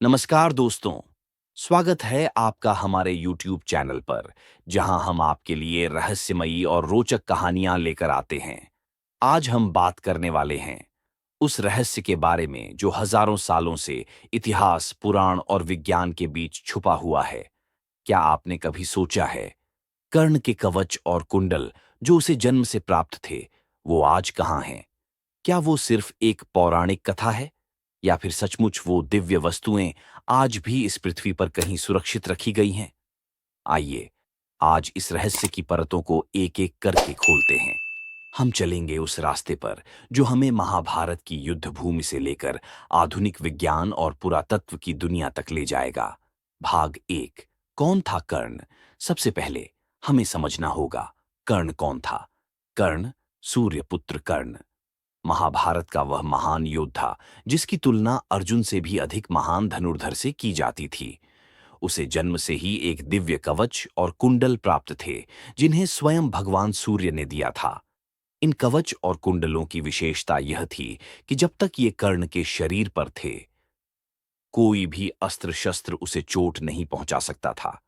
नमस्कार दोस्तों, स्वागत है आपका हमारे YouTube चैनल पर, जहां हम आपके लिए रहस्यमयी और रोचक कहानियां लेकर आते हैं। आज हम बात करने वाले हैं उस रहस्य के बारे में जो हजारों सालों से इतिहास, पुराण और विज्ञान के बीच छुपा हुआ है। क्या आपने कभी सोचा है, कर्ण के कवच और कुंडल जो उसे जन्म से प्राप्त थे, वो आज कहाँ हैं? क्या वो सिर्फ एक पौराणिक कथा है, या फिर सचमुच वो दिव्य वस्तुएं आज भी इस पृथ्वी पर कहीं सुरक्षित रखी गई हैं? आइए, आज इस रहस्य की परतों को एक-एक करके खोलते हैं। हम चलेंगे उस रास्ते पर जो हमें महाभारत की युद्ध भूमि से लेकर आधुनिक विज्ञान और पुरातत्व की दुनिया तक ले जाएगा। भाग एक, कौन था कर्ण? सबसे पहले हमें समझना होगा, कर्ण कौन था? कर्ण, सूर्यपुत्र कर्ण, महाभारत का वह महान योद्धा जिसकी तुलना अर्जुन से भी अधिक महान धनुर्धर से की जाती थी। उसे जन्म से ही एक दिव्य कवच और कुंडल प्राप्त थे, जिन्हें स्वयं भगवान सूर्य ने दिया था। इन कवच और कुंडलों की विशेषता यह थी कि जब तक ये कर्ण के शरीर पर थे, कोई भी अस्त्र शस्त्र उसे चोट नहीं पहुंचा सकता था,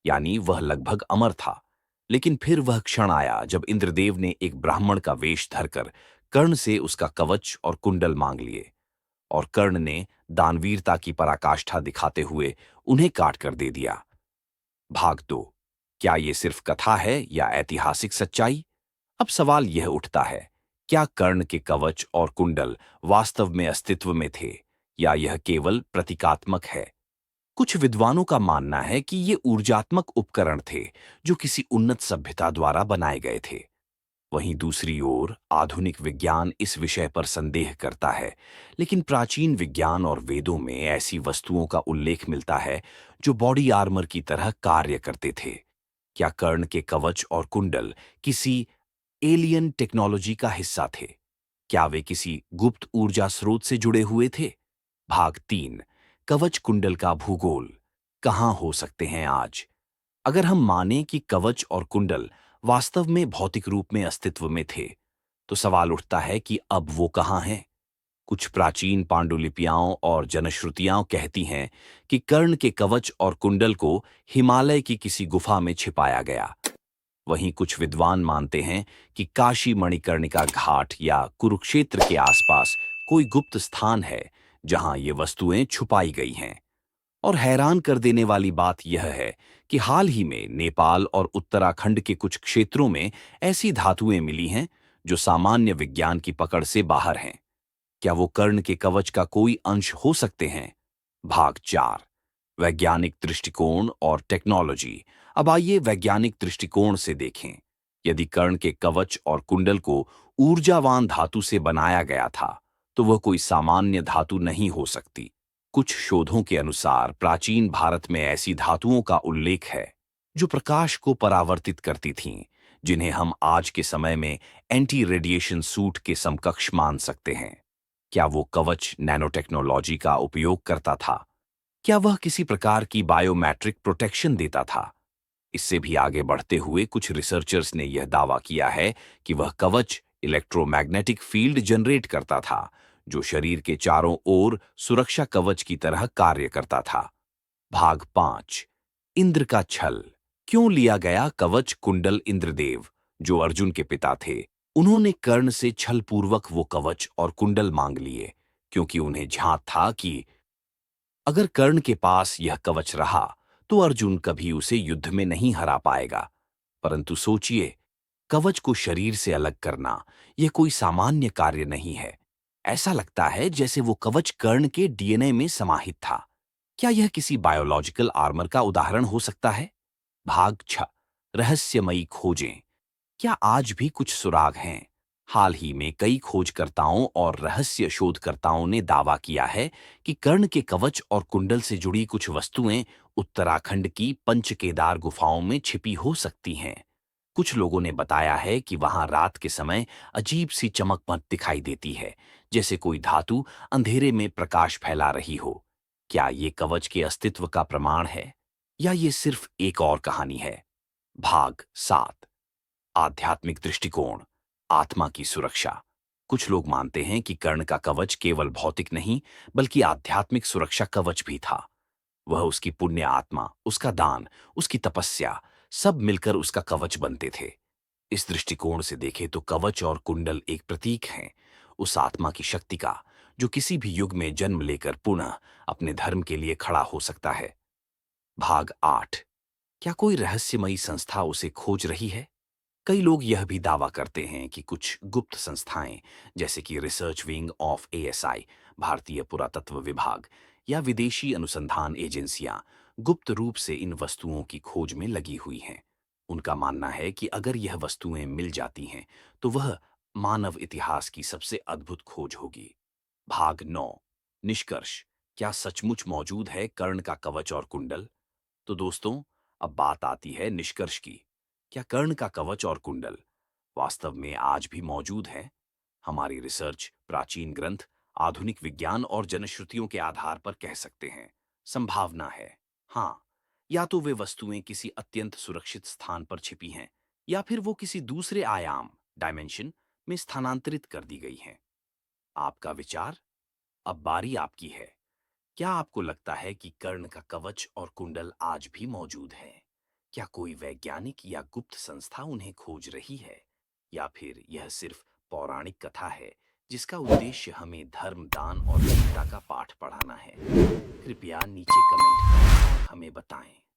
यानी वह लगभग अमर था। लेकिन फिर वह क्षण आया जब इंद्रदेव ने एक ब्राह्मण का वेश धरकर कर्ण से उसका कवच और कुंडल मांग लिए, और कर्ण ने दानवीरता की पराकाष्ठा दिखाते हुए उन्हें काट कर दे दिया। भाग दो, क्या ये सिर्फ कथा है या ऐतिहासिक सच्चाई? अब सवाल यह उठता है, क्या कर्ण के कवच और कुंडल वास्तव में अस्तित्व में थे, या यह केवल प्रतीकात्मक है? कुछ विद्वानों का मानना है कि ये ऊर्जात्मक उपकरण थे जो किसी उन्नत सभ्यता द्वारा बनाए गए थे। वहीं दूसरी ओर आधुनिक विज्ञान इस विषय पर संदेह करता है, लेकिन प्राचीन विज्ञान और वेदों में ऐसी वस्तुओं का उल्लेख मिलता है जो बॉडी आर्मर की तरह कार्य करते थे। क्या कर्ण के कवच और कुंडल किसी एलियन टेक्नोलॉजी का हिस्सा थे? क्या वे किसी गुप्त ऊर्जा स्रोत से जुड़े हुए थे? भाग तीन, कवच कुंडल का भूगोल। कहाँ हो सकते हैं आज? अगर हम माने कि कवच और कुंडल वास्तव में भौतिक रूप में अस्तित्व में थे, तो सवाल उठता है कि अब वो कहाँ हैं? कुछ प्राचीन पांडुलिपियां और जनश्रुतियां कहती हैं कि कर्ण के कवच और कुंडल को हिमालय की किसी गुफा में छिपाया गया। वहीं कुछ विद्वान मानते हैं कि काशी मणिकर्णिका घाट या कुरुक्षेत्र के आसपास कोई गुप्त स्थान है जहां ये वस्तुएं छुपाई गई हैं। और हैरान कर देने वाली बात यह है कि हाल ही में नेपाल और उत्तराखंड के कुछ क्षेत्रों में ऐसी धातुएं मिली हैं जो सामान्य विज्ञान की पकड़ से बाहर हैं। क्या वो कर्ण के कवच का कोई अंश हो सकते हैं? भाग चार, वैज्ञानिक दृष्टिकोण और टेक्नोलॉजी। अब आइए वैज्ञानिक दृष्टिकोण से देखें। यदि कर्ण के कवच और कुंडल को ऊर्जावान धातु से बनाया गया था, तो वह कोई सामान्य धातु नहीं हो सकती। कुछ शोधों के अनुसार प्राचीन भारत में ऐसी धातुओं का उल्लेख है जो प्रकाश को परावर्तित करती थीं, जिन्हें हम आज के समय में एंटी रेडिएशन सूट के समकक्ष मान सकते हैं। क्या वो कवच नैनोटेक्नोलॉजी का उपयोग करता था? क्या वह किसी प्रकार की बायोमेट्रिक प्रोटेक्शन देता था? इससे भी आगे बढ़ते हुए कुछ रिसर्चर्स ने यह दावा किया है कि वह कवच इलेक्ट्रोमैग्नेटिक फील्ड जनरेट करता था, जो शरीर के चारों ओर सुरक्षा कवच की तरह कार्य करता था। भाग पांच, इंद्र का छल। क्यों लिया गया कवच कुंडल? इंद्रदेव, जो अर्जुन के पिता थे, उन्होंने कर्ण से छलपूर्वक वो कवच और कुंडल मांग लिए, क्योंकि उन्हें झांक था कि अगर कर्ण के पास यह कवच रहा तो अर्जुन कभी उसे युद्ध में नहीं हरा पाएगा। परंतु सोचिए, कवच को शरीर से अलग करना यह कोई सामान्य कार्य नहीं है। ऐसा लगता है जैसे वो कवच कर्ण के डीएनए में समाहित था। क्या यह किसी बायोलॉजिकल आर्मर का उदाहरण हो सकता है? भाग 6, रहस्यमयी खोजें। क्या आज भी कुछ सुराग हैं? हाल ही में कई खोजकर्ताओं और रहस्य शोधकर्ताओं ने दावा किया है कि कर्ण के कवच और कुंडल से जुड़ी कुछ वस्तुएं उत्तराखंड की पंचकेदार गुफाओं में छिपी हो सकती हैं। कुछ लोगों ने बताया है कि वहां रात के समय अजीब सी चमकमक दिखाई देती है, जैसे कोई धातु अंधेरे में प्रकाश फैला रही हो। क्या ये कवच के अस्तित्व का प्रमाण है, या ये सिर्फ एक और कहानी है? भाग 7, आध्यात्मिक दृष्टिकोण, आत्मा की सुरक्षा। कुछ लोग मानते हैं कि कर्ण का कवच केवल भौतिक नहीं, बल्कि आध्यात्मिक सुरक्षा कवच भी था। वह उसकी पुण्य आत्मा, उसका दान, उसकी तपस्या, सब मिलकर उसका कवच बनते थे। इस दृष्टिकोण से देखें तो कवच और कुंडल एक प्रतीक हैं उस आत्मा की शक्ति का, जो किसी भी युग में जन्म लेकर पुनः अपने धर्म के लिए खड़ा हो सकता है। भाग 8। क्या कोई रहस्यमयी संस्था उसे खोज रही है? कई लोग यह भी दावा करते हैं कि कुछ गुप्त संस्थाएं, जैसे कि रिसर्च विंग ऑफ एएसआई, भारतीय पुरातत्व विभाग, या विदेशी अनुसंधान एजेंसियां गुप्त रूप से इन वस्तुओं की खोज में लगी हुई हैं। उनका मानना है कि अगर यह वस्तुएं मिल जाती हैं, तो वह मानव इतिहास की सबसे अद्भुत खोज होगी। भाग 9। निष्कर्ष। क्या सचमुच मौजूद है कर्ण का कवच और कुंडल? तो दोस्तों, अब बात आती है निष्कर्ष की। क्या कर्ण का कवच और कुंडल वास्तव में आज भी मौजूद हैं? हमारी रिसर्च, प्राचीन ग्रंथ, आधुनिक विज्ञान और जनश्रुतियों के आधार पर कह सकते हैं, संभावना है। हाँ, या तो वे वस्तुएं किसी अत्यंत सुरक्षित स्थान पर छिपी हैं, या फिर वो किसी दूसरे आयाम, डायमेंशन, में स्थानांतरित कर दी गई हैं। आपका विचार? अब बारी आपकी है। क्या आपको लगता है कि कर्ण का कवच और कुंडल आज भी मौजूद है? क्या कोई वैज्ञानिक या गुप्त संस्था उन्हें खोज रही है? या फिर यह सिर्फ पौराणिक कथा है जिसका उद्देश्य हमें धर्म, दान और वीरता का पाठ पढ़ाना है? कृपया नीचे कमेंट करें और हमें बताएं।